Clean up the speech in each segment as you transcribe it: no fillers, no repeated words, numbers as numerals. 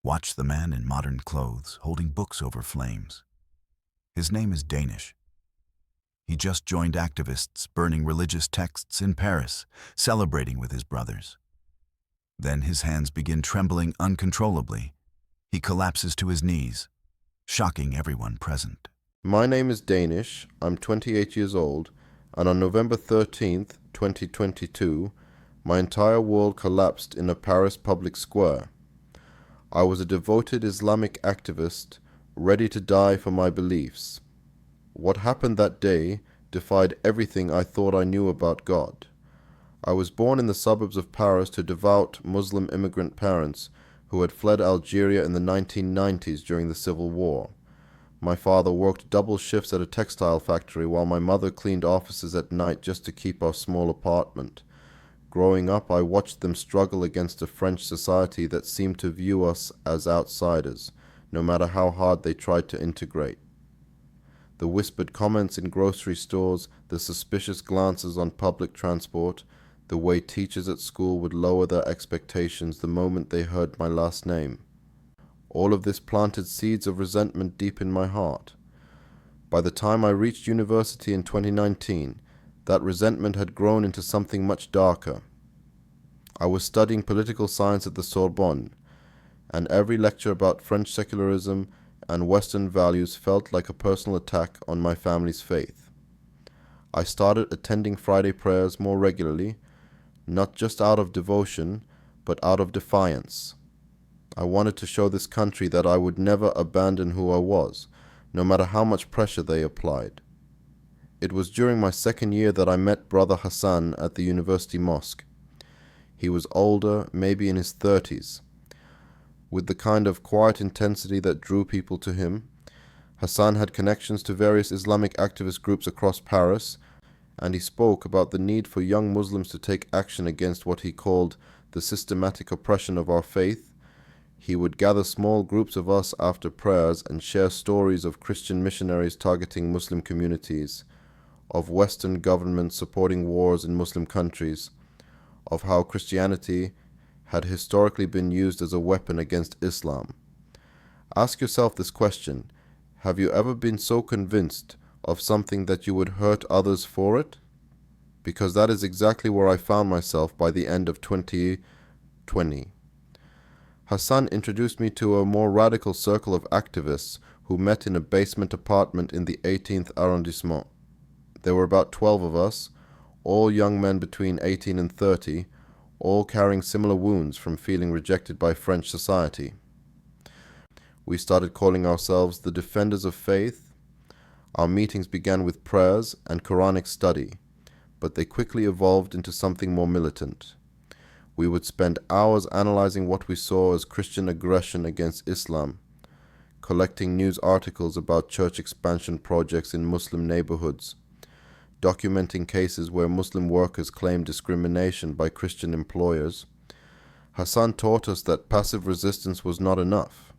Watch the man in modern clothes holding books over flames. His name is Danish. He just joined activists burning religious texts in Paris, celebrating with his brothers. Then his hands begin trembling uncontrollably. He collapses to his knees, shocking everyone present. My name is Danish, I'm 28 years old, and on November 13th, 2022, my entire world collapsed in a Paris public square. I was a devoted Islamic activist, ready to die for my beliefs. What happened that day defied everything I thought I knew about God. I was born in the suburbs of Paris to devout Muslim immigrant parents who had fled Algeria in the 1990s during the Civil War. My father worked double shifts at a textile factory while my mother cleaned offices at night just to keep our small apartment. Growing up, I watched them struggle against a French society that seemed to view us as outsiders, no matter how hard they tried to integrate. The whispered comments in grocery stores, the suspicious glances on public transport, the way teachers at school would lower their expectations the moment they heard my last name. All of this planted seeds of resentment deep in my heart. By the time I reached university in 2019, that resentment had grown into something much darker. I was studying political science at the Sorbonne, and every lecture about French secularism and Western values felt like a personal attack on my family's faith. I started attending Friday prayers more regularly, not just out of devotion, but out of defiance. I wanted to show this country that I would never abandon who I was, no matter how much pressure they applied. It was during my second year that I met Brother Hassan at the university mosque. He was older, maybe in his 30s. With the kind of quiet intensity that drew people to him, Hassan had connections to various Islamic activist groups across Paris, and he spoke about the need for young Muslims to take action against what he called the systematic oppression of our faith. He would gather small groups of us after prayers and share stories of Christian missionaries targeting Muslim communities, of Western governments supporting wars in Muslim countries, of how Christianity had historically been used as a weapon against Islam. Ask yourself this question: have you ever been so convinced of something that you would hurt others for it? Because that is exactly where I found myself by the end of 2020. Hassan introduced me to a more radical circle of activists who met in a basement apartment in the 18th arrondissement. There were about 12 of us, all young men between 18 and 30, all carrying similar wounds from feeling rejected by French society. We started calling ourselves the Defenders of Faith. Our meetings began with prayers and Quranic study, but they quickly evolved into something more militant. We would spend hours analyzing what we saw as Christian aggression against Islam, collecting news articles about church expansion projects in Muslim neighborhoods, documenting cases where Muslim workers claimed discrimination by Christian employers. Hassan taught us that passive resistance was not enough.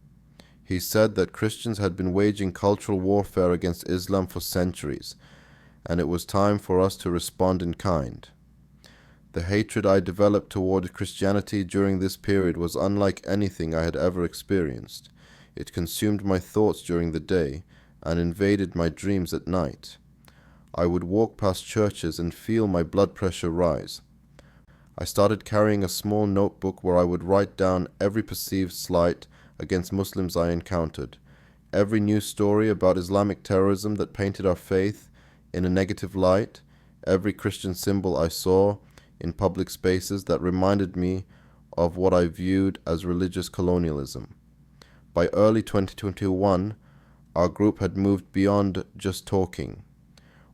He said that Christians had been waging cultural warfare against Islam for centuries, and it was time for us to respond in kind. The hatred I developed toward Christianity during this period was unlike anything I had ever experienced. It consumed my thoughts during the day and invaded my dreams at night. I would walk past churches and feel my blood pressure rise. I started carrying a small notebook where I would write down every perceived slight against Muslims I encountered, every news story about Islamic terrorism that painted our faith in a negative light, every Christian symbol I saw in public spaces that reminded me of what I viewed as religious colonialism. By early 2021, our group had moved beyond just talking.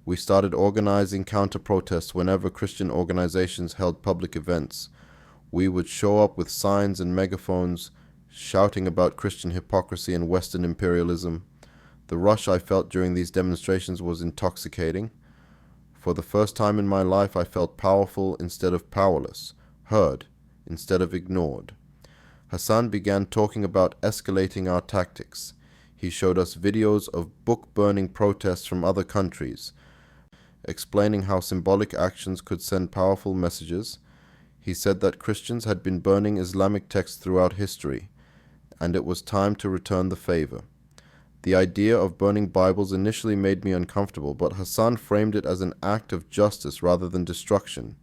We started organizing counter-protests whenever Christian organizations held public events. We would show up with signs and megaphones, shouting about Christian hypocrisy and Western imperialism. The rush I felt during these demonstrations was intoxicating. For the first time in my life, I felt powerful instead of powerless, heard instead of ignored. Hassan began talking about escalating our tactics. He showed us videos of book-burning protests from other countries, explaining how symbolic actions could send powerful messages. He said that Christians had been burning Islamic texts throughout history, and it was time to return the favor. The idea of burning Bibles initially made me uncomfortable, but Hassan framed it as an act of justice rather than destruction.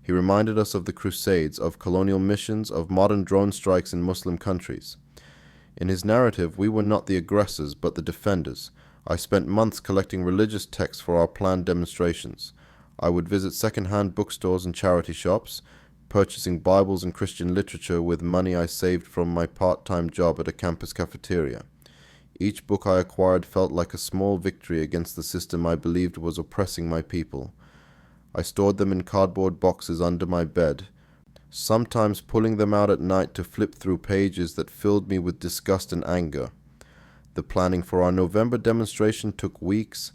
He reminded us of the Crusades, of colonial missions, of modern drone strikes in Muslim countries. In his narrative, we were not the aggressors, but the defenders. I spent months collecting religious texts for our planned demonstrations. I would visit second-hand bookstores and charity shops, purchasing Bibles and Christian literature with money I saved from my part-time job at a campus cafeteria. Each book I acquired felt like a small victory against the system I believed was oppressing my people. I stored them in cardboard boxes under my bed, sometimes pulling them out at night to flip through pages that filled me with disgust and anger. The planning for our November demonstration took weeks.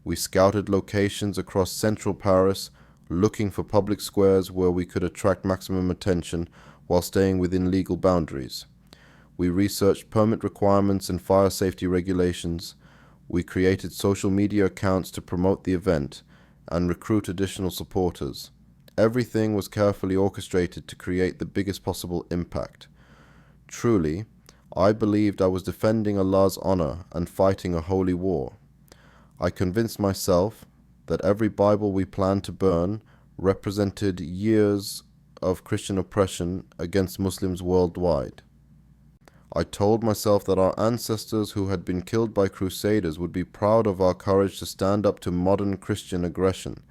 We scouted locations across central Paris, looking for public squares where we could attract maximum attention while staying within legal boundaries. We researched permit requirements and fire safety regulations. We created social media accounts to promote the event and recruit additional supporters. Everything was carefully orchestrated to create the biggest possible impact. Truly, I believed I was defending Allah's honor and fighting a holy war. I convinced myself that every Bible we planned to burn represented years of Christian oppression against Muslims worldwide. I told myself that our ancestors who had been killed by crusaders would be proud of our courage to stand up to modern Christian aggression.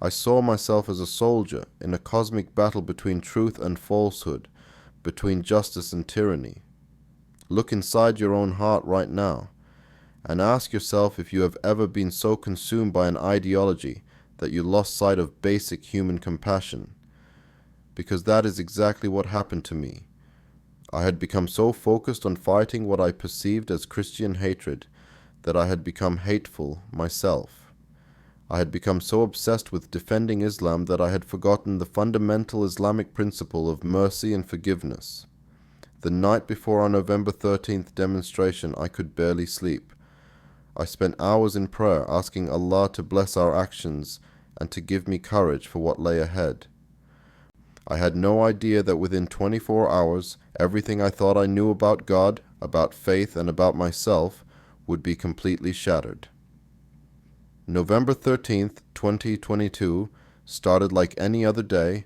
I saw myself as a soldier in a cosmic battle between truth and falsehood, between justice and tyranny. Look inside your own heart right now, and ask yourself if you have ever been so consumed by an ideology that you lost sight of basic human compassion. Because that is exactly what happened to me. I had become so focused on fighting what I perceived as Christian hatred that I had become hateful myself. I had become so obsessed with defending Islam that I had forgotten the fundamental Islamic principle of mercy and forgiveness. The night before our November 13th demonstration, I could barely sleep. I spent hours in prayer asking Allah to bless our actions and to give me courage for what lay ahead. I had no idea that within 24 hours, everything I thought I knew about God, about faith, and about myself would be completely shattered. November 13th, 2022 started like any other day,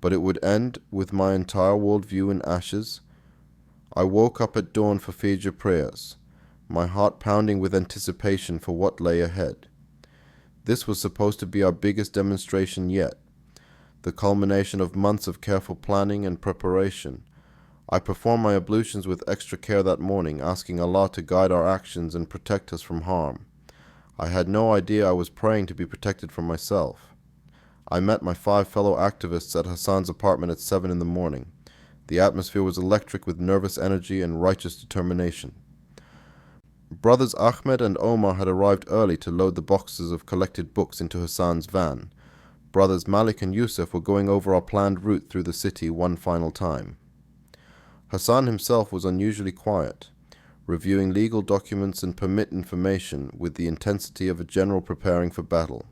but it would end with my entire worldview in ashes. I woke up at dawn for Fajr prayers, my heart pounding with anticipation for what lay ahead. This was supposed to be our biggest demonstration yet, the culmination of months of careful planning and preparation. I performed my ablutions with extra care that morning, asking Allah to guide our actions and protect us from harm. I had no idea I was praying to be protected from myself. I met my 5 fellow activists at Hassan's apartment at 7 in the morning. The atmosphere was electric with nervous energy and righteous determination. Brothers Ahmed and Omar had arrived early to load the boxes of collected books into Hassan's van. Brothers Malik and Yusuf were going over our planned route through the city one final time. Hassan himself was unusually quiet, reviewing legal documents and permit information with the intensity of a general preparing for battle.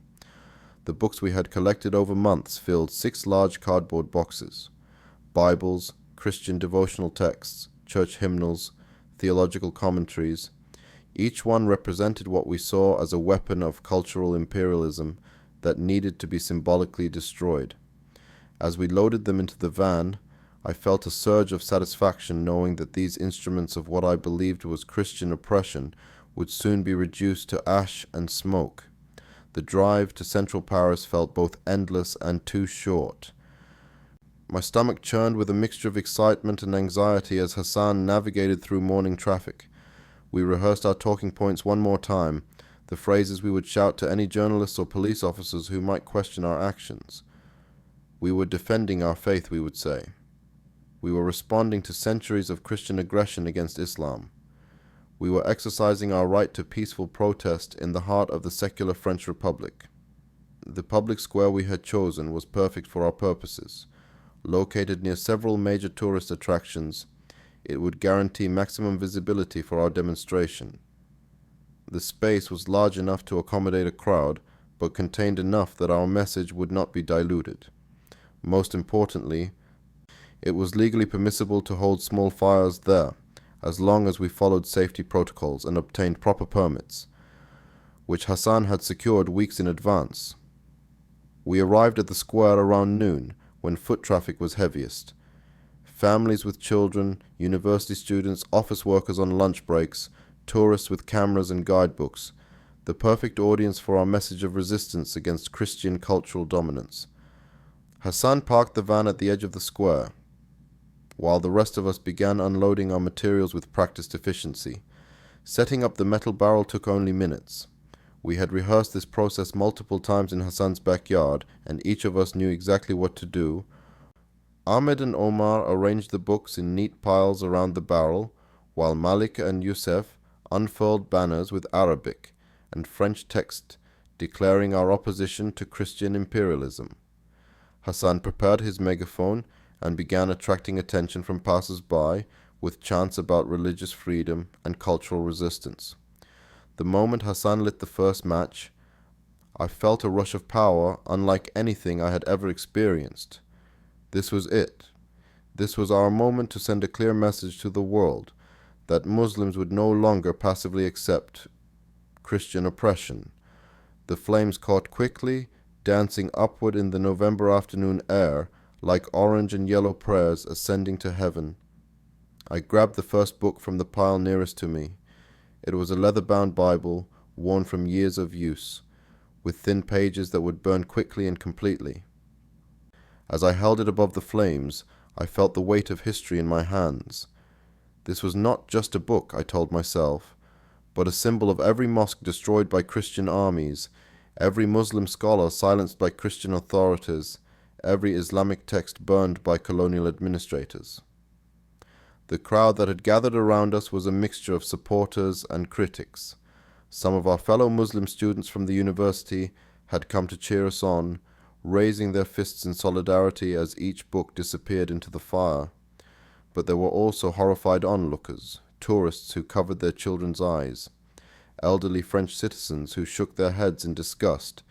The books we had collected over months filled 6 large cardboard boxes: Bibles, Christian devotional texts, church hymnals, theological commentaries. Each one represented what we saw as a weapon of cultural imperialism that needed to be symbolically destroyed. As we loaded them into the van, I felt a surge of satisfaction knowing that these instruments of what I believed was Christian oppression would soon be reduced to ash and smoke. The drive to central Paris felt both endless and too short. My stomach churned with a mixture of excitement and anxiety as Hassan navigated through morning traffic. We rehearsed our talking points one more time, the phrases we would shout to any journalists or police officers who might question our actions. We were defending our faith, we would say. We were responding to centuries of Christian aggression against Islam. We were exercising our right to peaceful protest in the heart of the secular French Republic. The public square we had chosen was perfect for our purposes. Located near several major tourist attractions, it would guarantee maximum visibility for our demonstration. The space was large enough to accommodate a crowd, but contained enough that our message would not be diluted. Most importantly, It was legally permissible to hold small fires there, as long as we followed safety protocols and obtained proper permits, which Hassan had secured weeks in advance. We arrived at the square around noon, when foot traffic was heaviest. Families with children, university students, office workers on lunch breaks, tourists with cameras and guidebooks, the perfect audience for our message of resistance against Christian cultural dominance. Hassan parked the van at the edge of the square, while the rest of us began unloading our materials with practiced efficiency. Setting up the metal barrel took only minutes. We had rehearsed this process multiple times in Hassan's backyard, and each of us knew exactly what to do. Ahmed and Omar arranged the books in neat piles around the barrel, while Malik and Youssef unfurled banners with Arabic and French text declaring our opposition to Christian imperialism. Hassan prepared his megaphone and began attracting attention from passers-by with chants about religious freedom and cultural resistance. The moment Hassan lit the first match, I felt a rush of power unlike anything I had ever experienced. This was it. This was our moment to send a clear message to the world that Muslims would no longer passively accept Christian oppression. The flames caught quickly, dancing upward in the November afternoon air like orange and yellow prayers ascending to heaven. I grabbed the first book from the pile nearest to me. It was a leather-bound Bible, worn from years of use, with thin pages that would burn quickly and completely. As I held it above the flames, I felt the weight of history in my hands. This was not just a book, I told myself, but a symbol of every mosque destroyed by Christian armies, every Muslim scholar silenced by Christian authorities, every Islamic text burned by colonial administrators. The crowd that had gathered around us was a mixture of supporters and critics. Some of our fellow Muslim students from the university had come to cheer us on, raising their fists in solidarity as each book disappeared into the fire. But there were also horrified onlookers, tourists who covered their children's eyes, elderly French citizens who shook their heads in disgust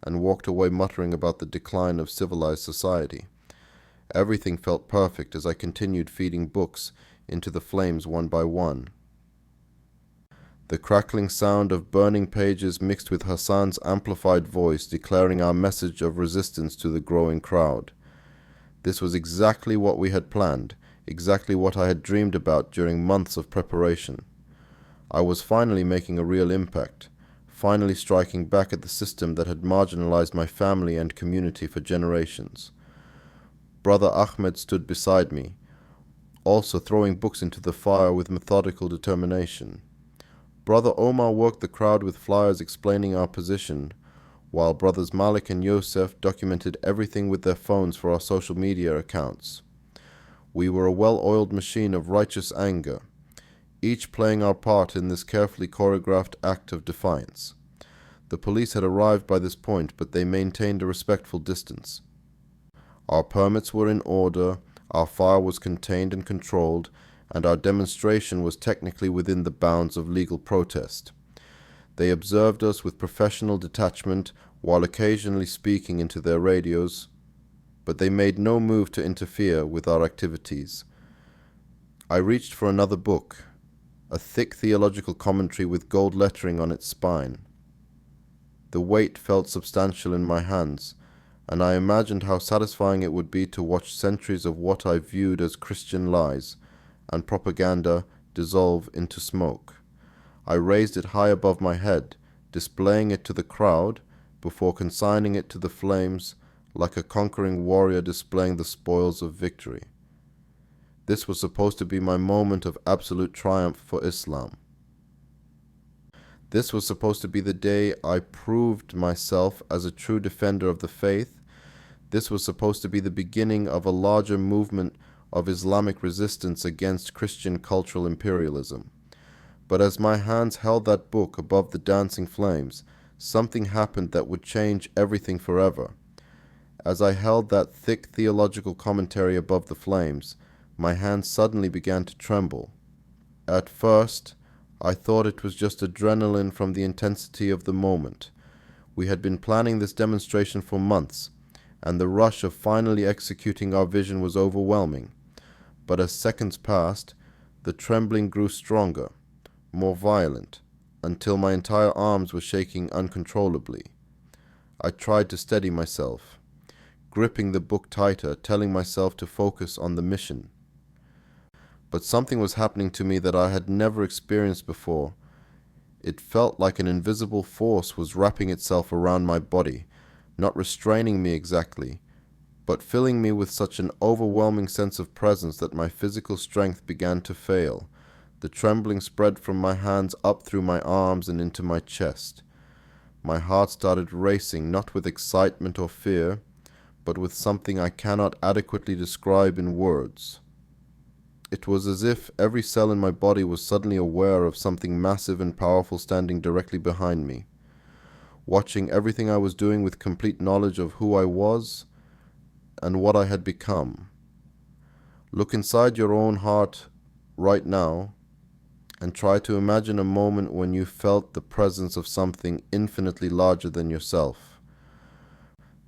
and walked away muttering about the decline of civilized society. Everything felt perfect as I continued feeding books into the flames one by one. The crackling sound of burning pages mixed with Hassan's amplified voice declaring our message of resistance to the growing crowd. This was exactly what we had planned, exactly what I had dreamed about during months of preparation. I was finally making a real impact, finally striking back at the system that had marginalized my family and community for generations. Brother Ahmed stood beside me, also throwing books into the fire with methodical determination. Brother Omar worked the crowd with flyers explaining our position, while brothers Malik and Yosef documented everything with their phones for our social media accounts. We were a well-oiled machine of righteous anger, each playing our part in this carefully choreographed act of defiance. The police had arrived by this point, but they maintained a respectful distance. Our permits were in order, our fire was contained and controlled, and our demonstration was technically within the bounds of legal protest. They observed us with professional detachment while occasionally speaking into their radios, but they made no move to interfere with our activities. I reached for another book, a thick theological commentary with gold lettering on its spine. The weight felt substantial in my hands, and I imagined how satisfying it would be to watch centuries of what I viewed as Christian lies and propaganda dissolve into smoke. I raised it high above my head, displaying it to the crowd before consigning it to the flames like a conquering warrior displaying the spoils of victory. This was supposed to be my moment of absolute triumph for Islam. This was supposed to be the day I proved myself as a true defender of the faith. This was supposed to be the beginning of a larger movement of Islamic resistance against Christian cultural imperialism. But as my hands held that book above the dancing flames, something happened that would change everything forever. As I held that thick theological commentary above the flames, my hands suddenly began to tremble. At first, I thought it was just adrenaline from the intensity of the moment. We had been planning this demonstration for months, and the rush of finally executing our vision was overwhelming. but as seconds passed, the trembling grew stronger, more violent, until my entire arms were shaking uncontrollably. I tried to steady myself, gripping the book tighter, telling myself to focus on the mission. But something was happening to me that I had never experienced before. It felt like an invisible force was wrapping itself around my body, not restraining me exactly, but filling me with such an overwhelming sense of presence that my physical strength began to fail. The trembling spread from my hands up through my arms and into my chest. My heart started racing, not with excitement or fear, but with something I cannot adequately describe in words. It was as if every cell in my body was suddenly aware of something massive and powerful standing directly behind me, watching everything I was doing with complete knowledge of who I was and what I had become. Look inside your own heart right now and try to imagine a moment when you felt the presence of something infinitely larger than yourself.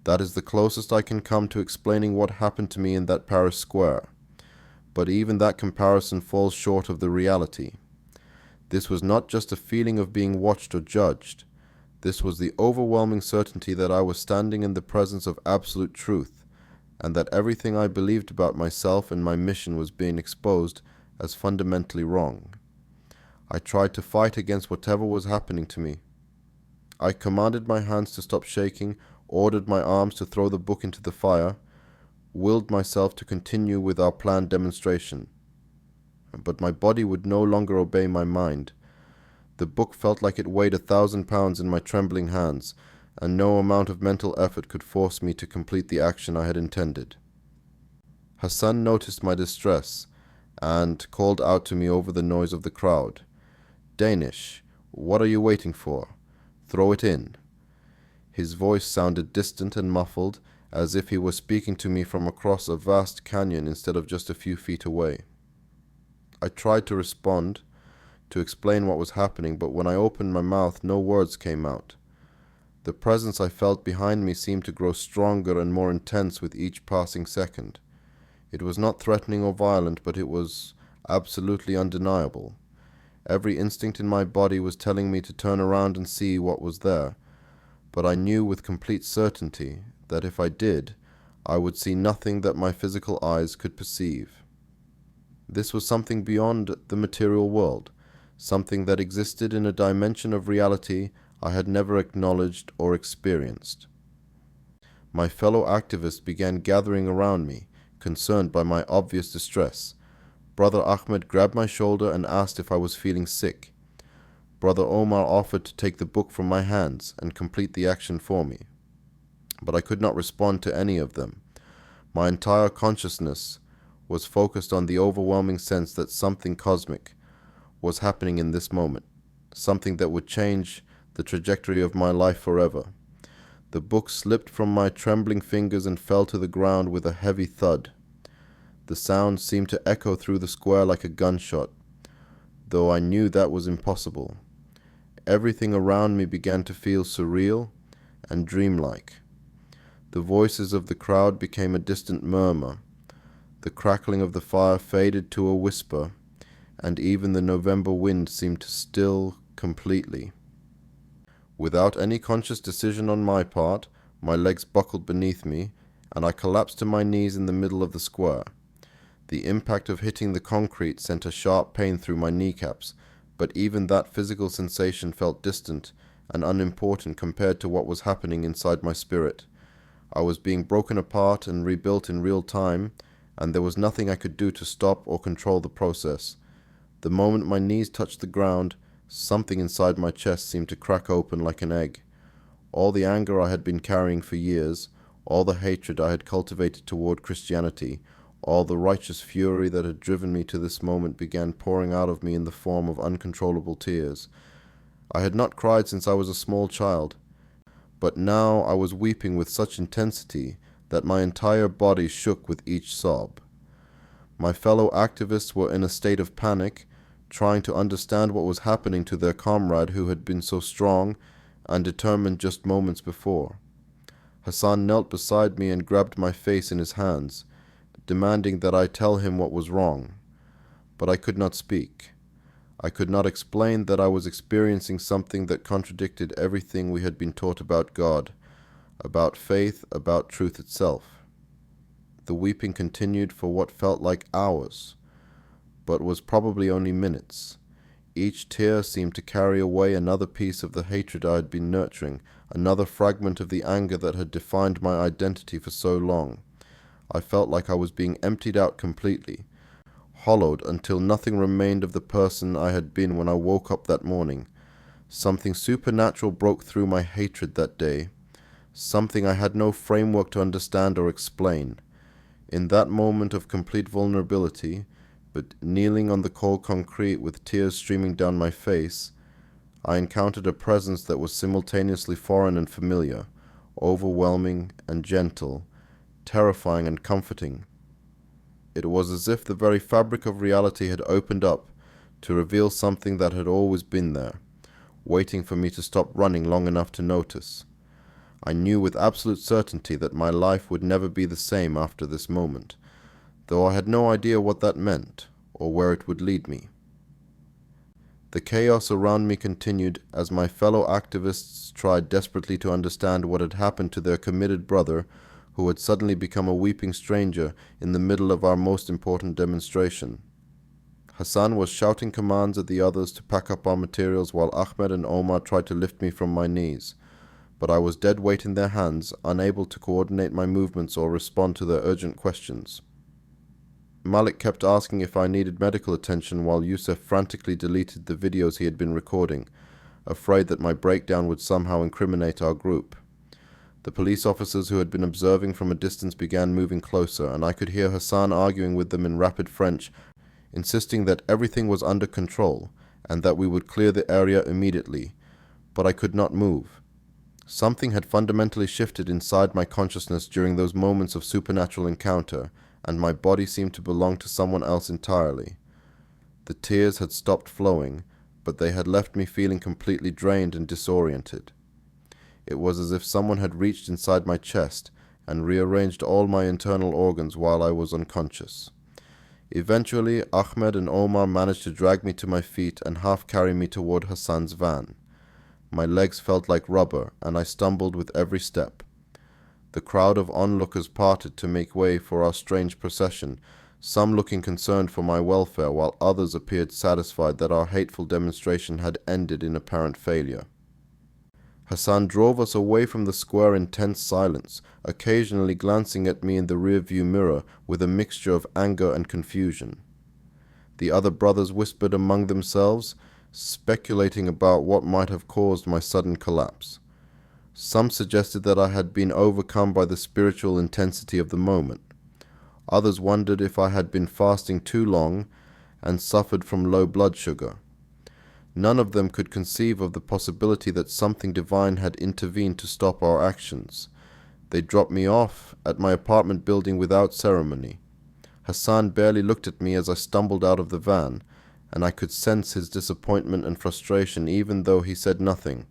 That is the closest I can come to explaining what happened to me in that Paris square, but even that comparison falls short of the reality. This was not just a feeling of being watched or judged. This was the overwhelming certainty that I was standing in the presence of absolute truth, and that everything I believed about myself and my mission was being exposed as fundamentally wrong. I tried to fight against whatever was happening to me. I commanded my hands to stop shaking, ordered my arms to throw the book into the fire, willed myself to continue with our planned demonstration. But my body would no longer obey my mind. The book felt like it weighed 1,000 pounds in my trembling hands, and no amount of mental effort could force me to complete the action I had intended. Hassan noticed my distress and called out to me over the noise of the crowd. "Danish, what are you waiting for? Throw it in." His voice sounded distant and muffled, as if he was speaking to me from across a vast canyon instead of just a few feet away. I tried to respond, to explain what was happening, but when I opened my mouth, no words came out. The presence I felt behind me seemed to grow stronger and more intense with each passing second. It was not threatening or violent, but it was absolutely undeniable. Every instinct in my body was telling me to turn around and see what was there, but I knew with complete certainty that if I did, I would see nothing that my physical eyes could perceive. This was something beyond the material world, something that existed in a dimension of reality I had never acknowledged or experienced. My fellow activists began gathering around me, concerned by my obvious distress. Brother Ahmed grabbed my shoulder and asked if I was feeling sick. Brother Omar offered to take the book from my hands and complete the action for me. But I could not respond to any of them. My entire consciousness was focused on the overwhelming sense that something cosmic was happening in this moment, something that would change the trajectory of my life forever. The book slipped from my trembling fingers and fell to the ground with a heavy thud. The sound seemed to echo through the square like a gunshot, though I knew that was impossible. Everything around me began to feel surreal and dreamlike. The voices of the crowd became a distant murmur. The crackling of the fire faded to a whisper, and even the November wind seemed to still completely. Without any conscious decision on my part, my legs buckled beneath me, and I collapsed to my knees in the middle of the square. The impact of hitting the concrete sent a sharp pain through my kneecaps, but even that physical sensation felt distant and unimportant compared to what was happening inside my spirit. I was being broken apart and rebuilt in real time, and there was nothing I could do to stop or control the process. The moment my knees touched the ground, something inside my chest seemed to crack open like an egg. All the anger I had been carrying for years, all the hatred I had cultivated toward Christianity, all the righteous fury that had driven me to this moment began pouring out of me in the form of uncontrollable tears. I had not cried since I was a small child, but now I was weeping with such intensity that my entire body shook with each sob. My fellow activists were in a state of panic, trying to understand what was happening to their comrade who had been so strong and determined just moments before. Hassan knelt beside me and grabbed my face in his hands. demanding that I tell him what was wrong. But I could not speak. I could not explain that I was experiencing something that contradicted everything we had been taught about God, about faith, about truth itself. The weeping continued for what felt like hours, but was probably only minutes. Each tear seemed to carry away another piece of the hatred I had been nurturing, another fragment of the anger that had defined my identity for so long. I felt like I was being emptied out completely, hollowed until nothing remained of the person I had been when I woke up that morning. Something supernatural broke through my hatred that day, something I had no framework to understand or explain. In that moment of complete vulnerability, but kneeling on the cold concrete with tears streaming down my face, I encountered a presence that was simultaneously foreign and familiar, overwhelming and gentle, terrifying and comforting. It was as if the very fabric of reality had opened up to reveal something that had always been there, waiting for me to stop running long enough to notice. I knew with absolute certainty that my life would never be the same after this moment, though I had no idea what that meant or where it would lead me. The chaos around me continued as my fellow activists tried desperately to understand what had happened to their committed brother, who had suddenly become a weeping stranger in the middle of our most important demonstration. Hassan was shouting commands at the others to pack up our materials while Ahmed and Omar tried to lift me from my knees, but I was dead weight in their hands, unable to coordinate my movements or respond to their urgent questions. Malik kept asking if I needed medical attention while Yusuf frantically deleted the videos he had been recording, afraid that my breakdown would somehow incriminate our group. The police officers who had been observing from a distance began moving closer, and I could hear Hassan arguing with them in rapid French, insisting that everything was under control and that we would clear the area immediately, but I could not move. Something had fundamentally shifted inside my consciousness during those moments of supernatural encounter, and my body seemed to belong to someone else entirely. The tears had stopped flowing, but they had left me feeling completely drained and disoriented. It was as if someone had reached inside my chest and rearranged all my internal organs while I was unconscious. Eventually, Ahmed and Omar managed to drag me to my feet and half carry me toward Hassan's van. My legs felt like rubber, and I stumbled with every step. The crowd of onlookers parted to make way for our strange procession, some looking concerned for my welfare, while others appeared satisfied that our hateful demonstration had ended in apparent failure. Hassan drove us away from the square in tense silence, occasionally glancing at me in the rear-view mirror with a mixture of anger and confusion. The other brothers whispered among themselves, speculating about what might have caused my sudden collapse. Some suggested that I had been overcome by the spiritual intensity of the moment. Others wondered if I had been fasting too long and suffered from low blood sugar. None of them could conceive of the possibility that something divine had intervened to stop our actions. They dropped me off at my apartment building without ceremony. Hassan barely looked at me as I stumbled out of the van, and I could sense his disappointment and frustration even though he said nothing.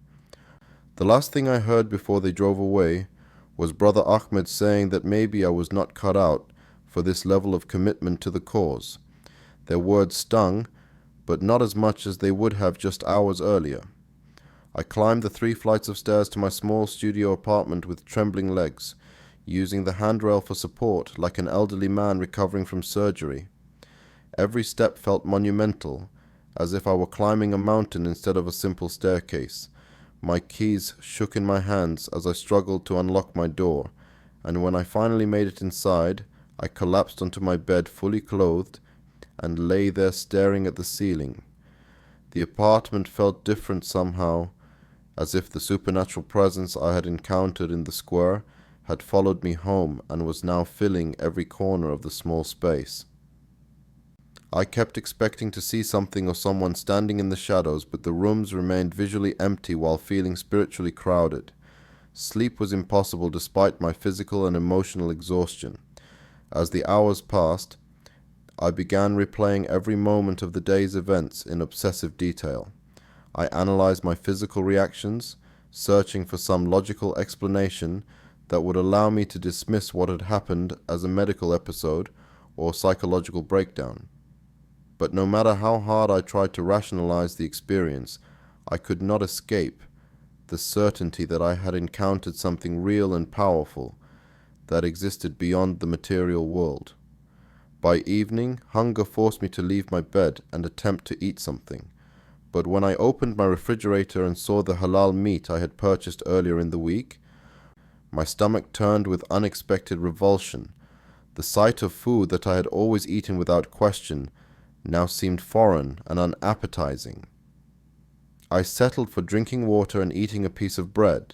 The last thing I heard before they drove away was Brother Ahmed saying that maybe I was not cut out for this level of commitment to the cause. Their words stung, but not as much as they would have just hours earlier. I climbed the 3 flights of stairs to my small studio apartment with trembling legs, using the handrail for support like an elderly man recovering from surgery. Every step felt monumental, as if I were climbing a mountain instead of a simple staircase. My keys shook in my hands as I struggled to unlock my door, and when I finally made it inside, I collapsed onto my bed fully clothed and lay there staring at the ceiling. The apartment felt different somehow, as if the supernatural presence I had encountered in the square had followed me home and was now filling every corner of the small space. I kept expecting to see something or someone standing in the shadows, but the rooms remained visually empty while feeling spiritually crowded. Sleep was impossible despite my physical and emotional exhaustion. As the hours passed, I began replaying every moment of the day's events in obsessive detail. I analyzed my physical reactions, searching for some logical explanation that would allow me to dismiss what had happened as a medical episode or psychological breakdown. But no matter how hard I tried to rationalize the experience, I could not escape the certainty that I had encountered something real and powerful that existed beyond the material world. By evening, hunger forced me to leave my bed and attempt to eat something. But when I opened my refrigerator and saw the halal meat I had purchased earlier in the week, my stomach turned with unexpected revulsion. The sight of food that I had always eaten without question now seemed foreign and unappetizing. I settled for drinking water and eating a piece of bread,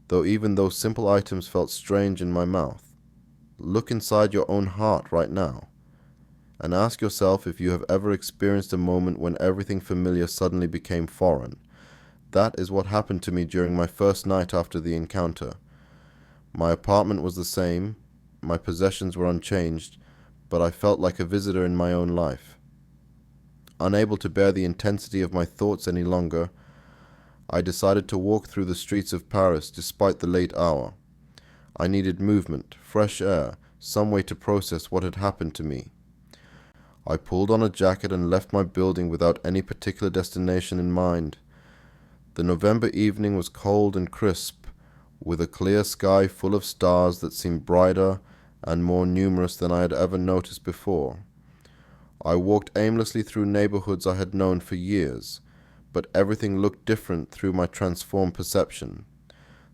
though even those simple items felt strange in my mouth. Look inside your own heart right now, and ask yourself if you have ever experienced a moment when everything familiar suddenly became foreign. That is what happened to me during my first night after the encounter. My apartment was the same, my possessions were unchanged, but I felt like a visitor in my own life. Unable to bear the intensity of my thoughts any longer, I decided to walk through the streets of Paris despite the late hour. I needed movement, fresh air, some way to process what had happened to me. I pulled on a jacket and left my building without any particular destination in mind. The November evening was cold and crisp, with a clear sky full of stars that seemed brighter and more numerous than I had ever noticed before. I walked aimlessly through neighborhoods I had known for years, but everything looked different through my transformed perception.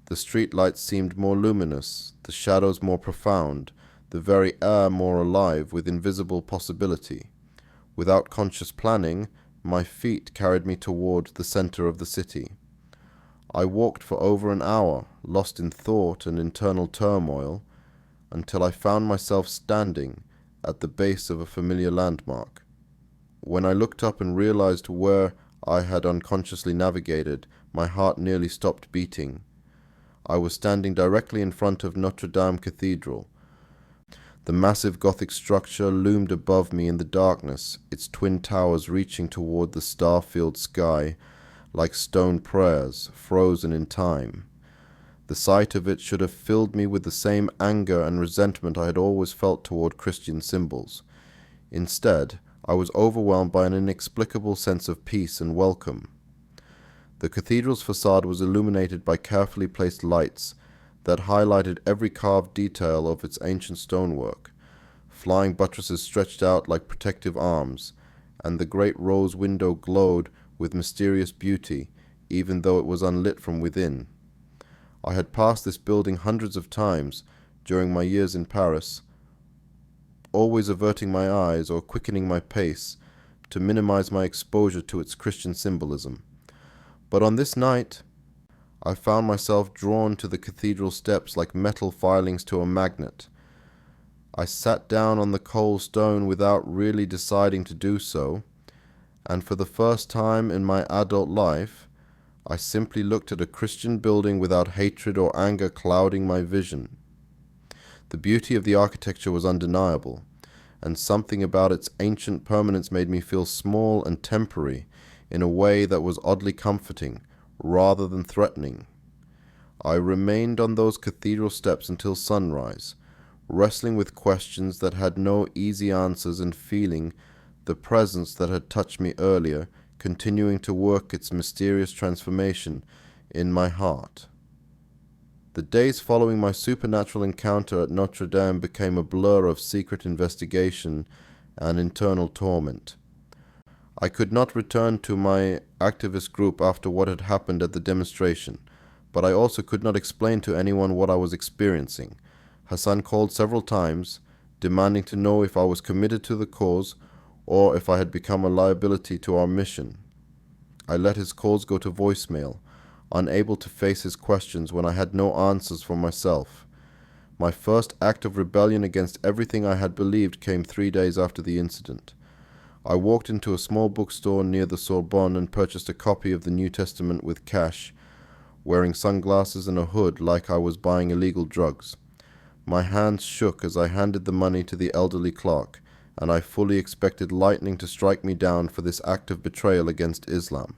The streetlights seemed more luminous, the shadows more profound, the very air more alive with invisible possibility. Without conscious planning, my feet carried me toward the center of the city. I walked for over an hour, lost in thought and internal turmoil, until I found myself standing at the base of a familiar landmark. When I looked up and realized where I had unconsciously navigated, my heart nearly stopped beating. I was standing directly in front of Notre Dame Cathedral. The massive Gothic structure loomed above me in the darkness, its twin towers reaching toward the star-filled sky like stone prayers frozen in time. The sight of it should have filled me with the same anger and resentment I had always felt toward Christian symbols. Instead, I was overwhelmed by an inexplicable sense of peace and welcome. The cathedral's facade was illuminated by carefully placed lights that highlighted every carved detail of its ancient stonework. Flying buttresses stretched out like protective arms, and the great rose window glowed with mysterious beauty, even though it was unlit from within. I had passed this building hundreds of times during my years in Paris, always averting my eyes or quickening my pace to minimize my exposure to its Christian symbolism. But on this night, I found myself drawn to the cathedral steps like metal filings to a magnet. I sat down on the cold stone without really deciding to do so, and for the first time in my adult life, I simply looked at a Christian building without hatred or anger clouding my vision. The beauty of the architecture was undeniable, and something about its ancient permanence made me feel small and temporary in a way that was oddly comforting rather than threatening. I remained on those cathedral steps until sunrise, wrestling with questions that had no easy answers and feeling the presence that had touched me earlier continuing to work its mysterious transformation in my heart. The days following my supernatural encounter at Notre Dame became a blur of secret investigation and internal torment. I could not return to my activist group after what had happened at the demonstration, but I also could not explain to anyone what I was experiencing. Hassan called several times, demanding to know if I was committed to the cause or if I had become a liability to our mission. I let his calls go to voicemail, unable to face his questions when I had no answers for myself. My first act of rebellion against everything I had believed came 3 days after the incident. I walked into a small bookstore near the Sorbonne and purchased a copy of the New Testament with cash, wearing sunglasses and a hood like I was buying illegal drugs. My hands shook as I handed the money to the elderly clerk, and I fully expected lightning to strike me down for this act of betrayal against Islam.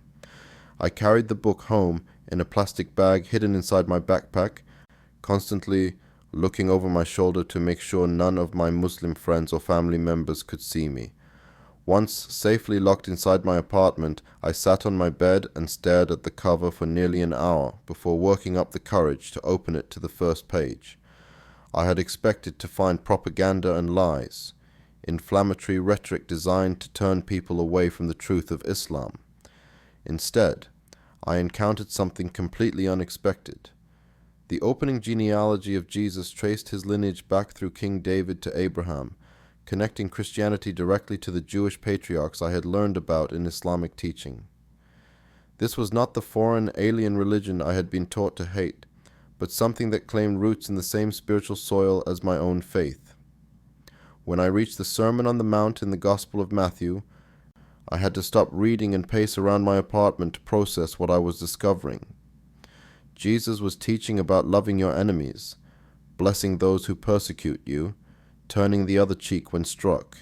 I carried the book home in a plastic bag hidden inside my backpack, constantly looking over my shoulder to make sure none of my Muslim friends or family members could see me. Once safely locked inside my apartment, I sat on my bed and stared at the cover for nearly an hour before working up the courage to open it to the first page. I had expected to find propaganda and lies, inflammatory rhetoric designed to turn people away from the truth of Islam. Instead, I encountered something completely unexpected. The opening genealogy of Jesus traced his lineage back through King David to Abraham, connecting Christianity directly to the Jewish patriarchs I had learned about in Islamic teaching. This was not the foreign, alien religion I had been taught to hate, but something that claimed roots in the same spiritual soil as my own faith. When I reached the Sermon on the Mount in the Gospel of Matthew, I had to stop reading and pace around my apartment to process what I was discovering. Jesus was teaching about loving your enemies, blessing those who persecute you, turning the other cheek when struck.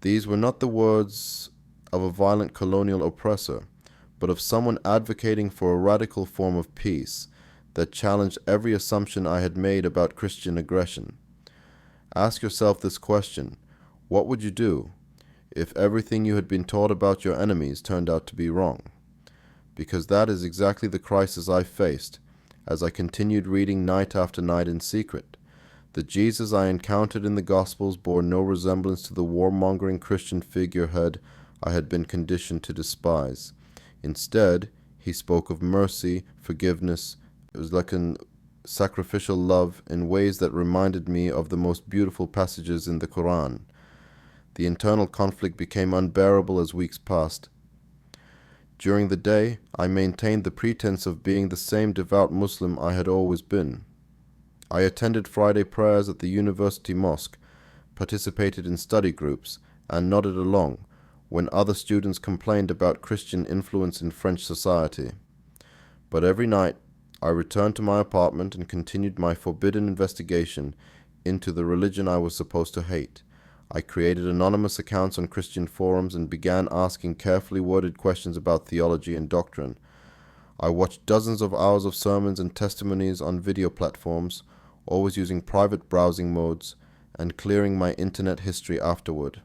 These were not the words of a violent colonial oppressor, but of someone advocating for a radical form of peace that challenged every assumption I had made about Christian aggression. Ask yourself this question: what would you do if everything you had been taught about your enemies turned out to be wrong? Because that is exactly the crisis I faced as I continued reading night after night in secret. The Jesus I encountered in the Gospels bore no resemblance to the warmongering Christian figurehead I had been conditioned to despise. Instead, he spoke of mercy, forgiveness. It was like a sacrificial love in ways that reminded me of the most beautiful passages in the Quran. The internal conflict became unbearable as weeks passed. During the day, I maintained the pretense of being the same devout Muslim I had always been. I attended Friday prayers at the university mosque, participated in study groups, and nodded along when other students complained about Christian influence in French society. But every night, I returned to my apartment and continued my forbidden investigation into the religion I was supposed to hate. I created anonymous accounts on Christian forums and began asking carefully worded questions about theology and doctrine. I watched dozens of hours of sermons and testimonies on video platforms, always using private browsing modes, and clearing my internet history afterward.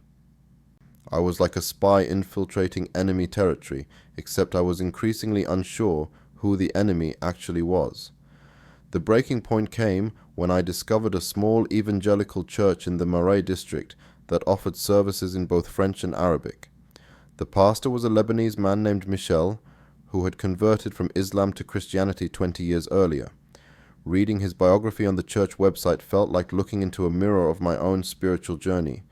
I was like a spy infiltrating enemy territory, except I was increasingly unsure who the enemy actually was. The breaking point came when I discovered a small evangelical church in the Marais district that offered services in both French and Arabic. The pastor was a Lebanese man named Michel, who had converted from Islam to Christianity 20 years earlier. Reading his biography on the church website felt like looking into a mirror of my own spiritual journey,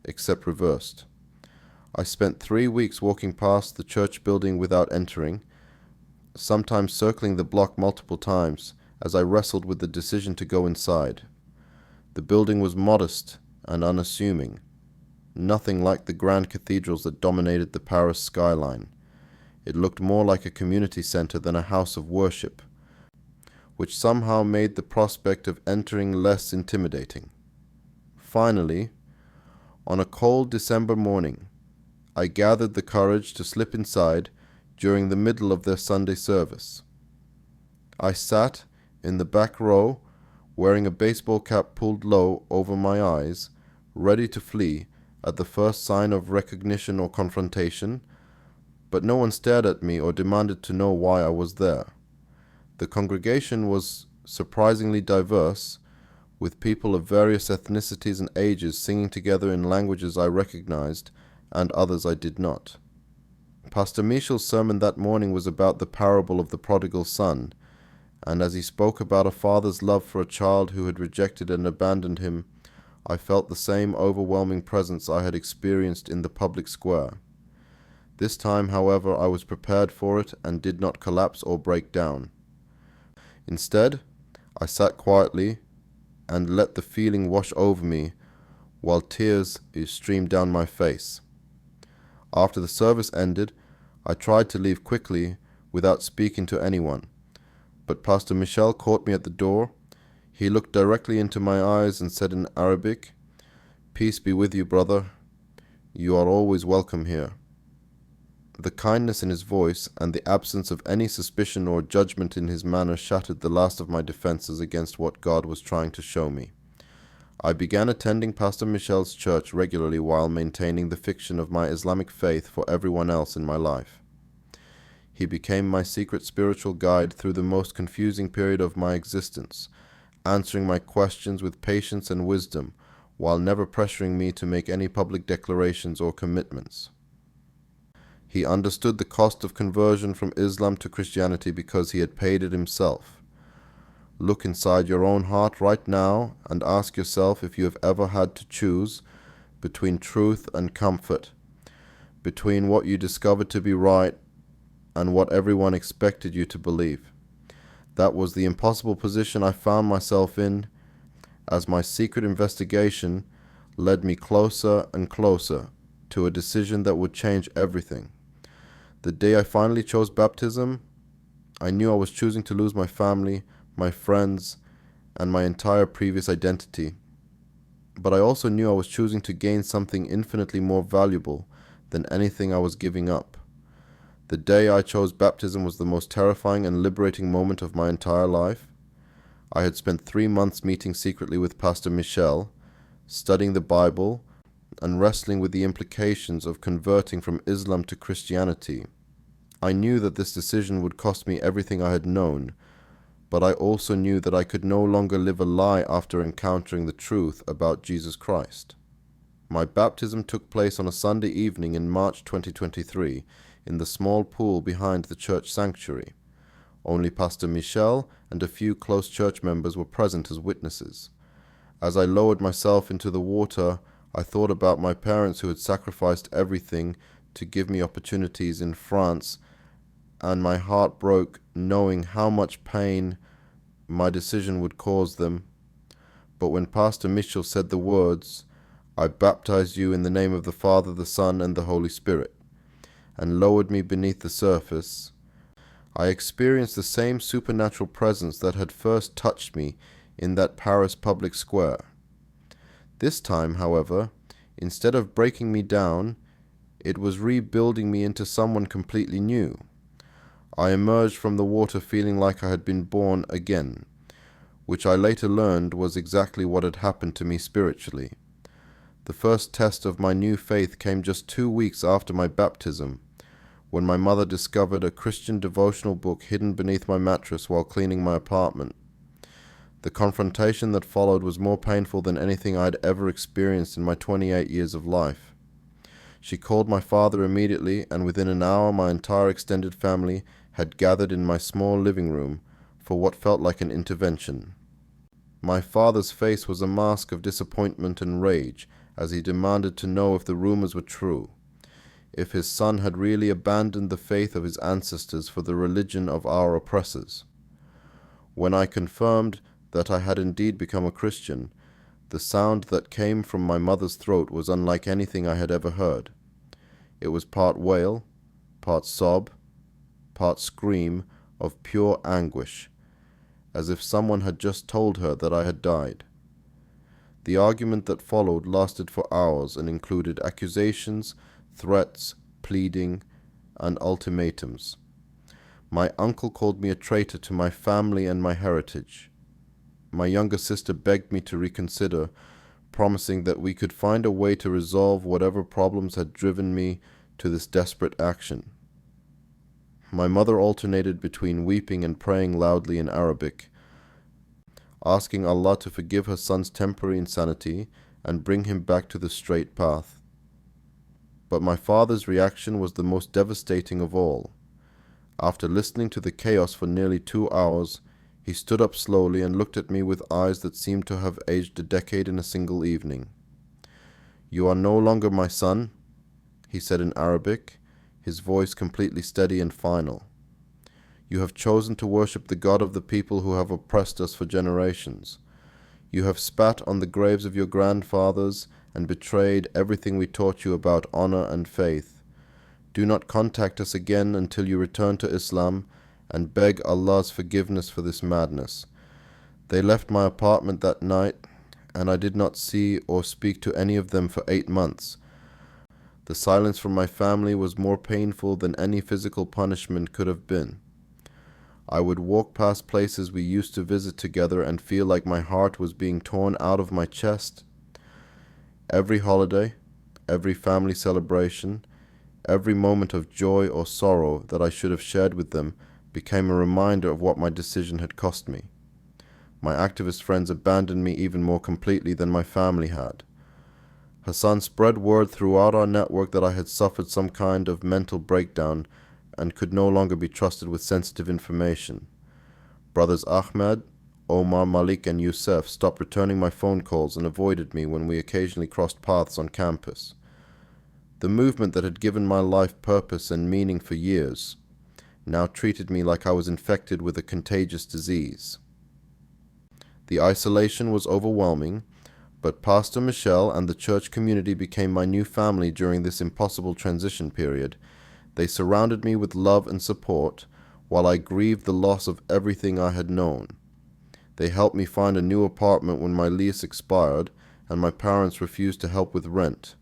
except reversed. I spent 3 weeks walking past the church building without entering, sometimes circling the block multiple times as I wrestled with the decision to go inside. The building was modest and unassuming, nothing like the grand cathedrals that dominated the Paris skyline. It looked more like a community center than a house of worship, which somehow made the prospect of entering less intimidating. Finally, on a cold December morning, I gathered the courage to slip inside during the middle of their Sunday service. I sat in the back row, wearing a baseball cap pulled low over my eyes, ready to flee at the first sign of recognition or confrontation, but no one stared at me or demanded to know why I was there. The congregation was surprisingly diverse, with people of various ethnicities and ages singing together in languages I recognized and others I did not. Pastor Michel's sermon that morning was about the parable of the prodigal son, and as he spoke about a father's love for a child who had rejected and abandoned him, I felt the same overwhelming presence I had experienced in the public square. This time, however, I was prepared for it and did not collapse or break down. Instead, I sat quietly and let the feeling wash over me while tears streamed down my face. After the service ended, I tried to leave quickly without speaking to anyone, but Pastor Michel caught me at the door. He looked directly into my eyes and said in Arabic, "Peace be with you, brother. You are always welcome here." The kindness in his voice and the absence of any suspicion or judgment in his manner shattered the last of my defenses against what God was trying to show me. I began attending Pastor Michel's church regularly while maintaining the fiction of my Islamic faith for everyone else in my life. He became my secret spiritual guide through the most confusing period of my existence, answering my questions with patience and wisdom, while never pressuring me to make any public declarations or commitments. He understood the cost of conversion from Islam to Christianity because he had paid it himself. Look inside your own heart right now and ask yourself if you have ever had to choose between truth and comfort, between what you discovered to be right and what everyone expected you to believe. That was the impossible position I found myself in as my secret investigation led me closer and closer to a decision that would change everything. The day I finally chose baptism, I knew I was choosing to lose my family, my friends, and my entire previous identity. But I also knew I was choosing to gain something infinitely more valuable than anything I was giving up. The day I chose baptism was the most terrifying and liberating moment of my entire life. I had spent 3 months meeting secretly with Pastor Michel, studying the Bible, and wrestling with the implications of converting from Islam to Christianity. I knew that this decision would cost me everything I had known, but I also knew that I could no longer live a lie after encountering the truth about Jesus Christ. My baptism took place on a Sunday evening in March 2023 in the small pool behind the church sanctuary. Only Pastor Michel and a few close church members were present as witnesses. As I lowered myself into the water, I thought about my parents who had sacrificed everything to give me opportunities in France, and my heart broke knowing how much pain my decision would cause them. But when Pastor Michel said the words, "I baptize you in the name of the Father, the Son, and the Holy Spirit," and lowered me beneath the surface, I experienced the same supernatural presence that had first touched me in that Paris public square. This time, however, instead of breaking me down, it was rebuilding me into someone completely new. I emerged from the water feeling like I had been born again, which I later learned was exactly what had happened to me spiritually. The first test of my new faith came just 2 weeks after my baptism, when my mother discovered a Christian devotional book hidden beneath my mattress while cleaning my apartment. The confrontation that followed was more painful than anything I had ever experienced in my 28 years of life. She called my father immediately, and within an hour my entire extended family had gathered in my small living room for what felt like an intervention. My father's face was a mask of disappointment and rage as he demanded to know if the rumors were true, if his son had really abandoned the faith of his ancestors for the religion of our oppressors. When I confirmed that I had indeed become a Christian, the sound that came from my mother's throat was unlike anything I had ever heard. It was part wail, part sob, part scream of pure anguish, as if someone had just told her that I had died. The argument that followed lasted for hours and included accusations, threats, pleading, and ultimatums. My uncle called me a traitor to my family and my heritage. My younger sister begged me to reconsider, promising that we could find a way to resolve whatever problems had driven me to this desperate action. My mother alternated between weeping and praying loudly in Arabic, asking Allah to forgive her son's temporary insanity and bring him back to the straight path. But my father's reaction was the most devastating of all. After listening to the chaos for nearly 2 hours, he stood up slowly and looked at me with eyes that seemed to have aged a decade in a single evening. "You are no longer my son," he said in Arabic, his voice completely steady and final. "You have chosen to worship the God of the people who have oppressed us for generations. You have spat on the graves of your grandfathers and betrayed everything we taught you about honor and faith. Do not contact us again until you return to Islam and beg Allah's forgiveness for this madness." They left my apartment that night, and I did not see or speak to any of them for 8 months. The silence from my family was more painful than any physical punishment could have been. I would walk past places we used to visit together and feel like my heart was being torn out of my chest. Every holiday, every family celebration, every moment of joy or sorrow that I should have shared with them became a reminder of what my decision had cost me. My activist friends abandoned me even more completely than my family had. Hassan spread word throughout our network that I had suffered some kind of mental breakdown and could no longer be trusted with sensitive information. Brothers Ahmed, Omar, Malik, and Youssef stopped returning my phone calls and avoided me when we occasionally crossed paths on campus. The movement that had given my life purpose and meaning for years now treated me like I was infected with a contagious disease. The isolation was overwhelming, but Pastor Michelle and the church community became my new family during this impossible transition period. They surrounded me with love and support while I grieved the loss of everything I had known. They helped me find a new apartment when my lease expired and my parents refused to help with rent.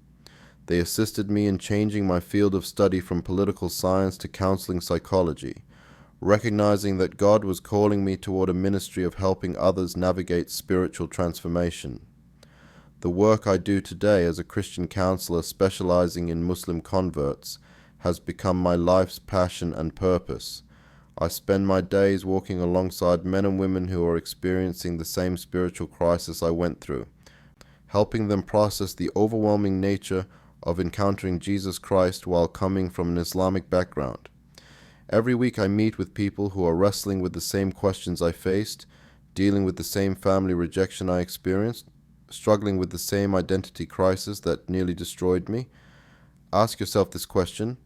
They assisted me in changing my field of study from political science to counseling psychology, recognizing that God was calling me toward a ministry of helping others navigate spiritual transformation. The work I do today as a Christian counselor specializing in Muslim converts has become my life's passion and purpose. I spend my days walking alongside men and women who are experiencing the same spiritual crisis I went through, helping them process the overwhelming nature of encountering Jesus Christ while coming from an Islamic background. Every week I meet with people who are wrestling with the same questions I faced, dealing with the same family rejection I experienced, struggling with the same identity crisis that nearly destroyed me. Ask yourself this question: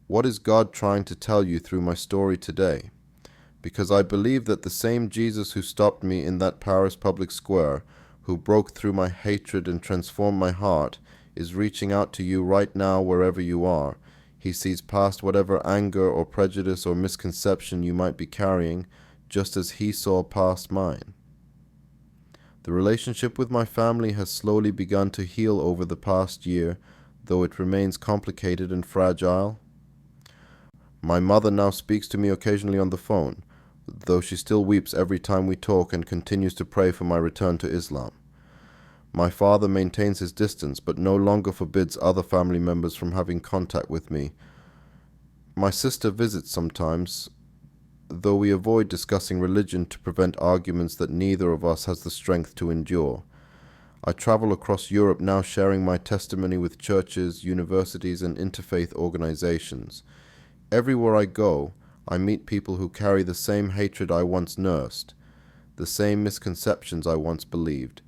what is God trying to tell you through my story today? Because I believe that the same Jesus who stopped me in that Paris public square, who broke through my hatred and transformed my heart, is reaching out to you right now wherever you are. He sees past whatever anger or prejudice or misconception you might be carrying, just as he saw past mine. The relationship with my family has slowly begun to heal over the past year, though it remains complicated and fragile. My mother now speaks to me occasionally on the phone, though she still weeps every time we talk and continues to pray for my return to Islam. My father maintains his distance, but no longer forbids other family members from having contact with me. My sister visits sometimes, though we avoid discussing religion to prevent arguments that neither of us has the strength to endure. I travel across Europe now sharing my testimony with churches, universities, and interfaith organizations. Everywhere I go, I meet people who carry the same hatred I once nursed, the same misconceptions I once believed,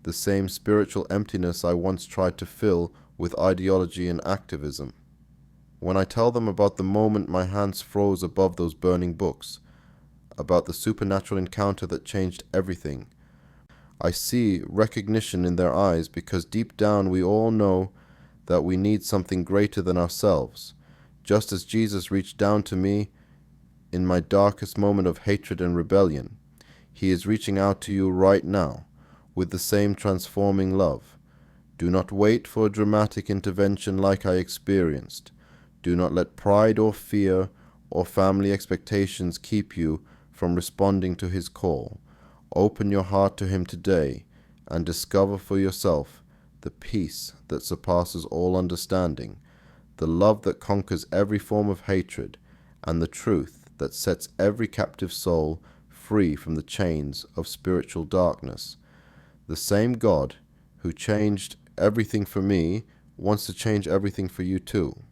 the same spiritual emptiness I once tried to fill with ideology and activism. When I tell them about the moment my hands froze above those burning books, about the supernatural encounter that changed everything, I see recognition in their eyes, because deep down we all know that we need something greater than ourselves. Just as Jesus reached down to me in my darkest moment of hatred and rebellion, he is reaching out to you right now with the same transforming love. Do not wait for a dramatic intervention like I experienced. Do not let pride or fear or family expectations keep you from responding to his call. Open your heart to him today and discover for yourself the peace that surpasses all understanding, the love that conquers every form of hatred, and the truth that sets every captive soul free from the chains of spiritual darkness. The same God who changed everything for me wants to change everything for you too.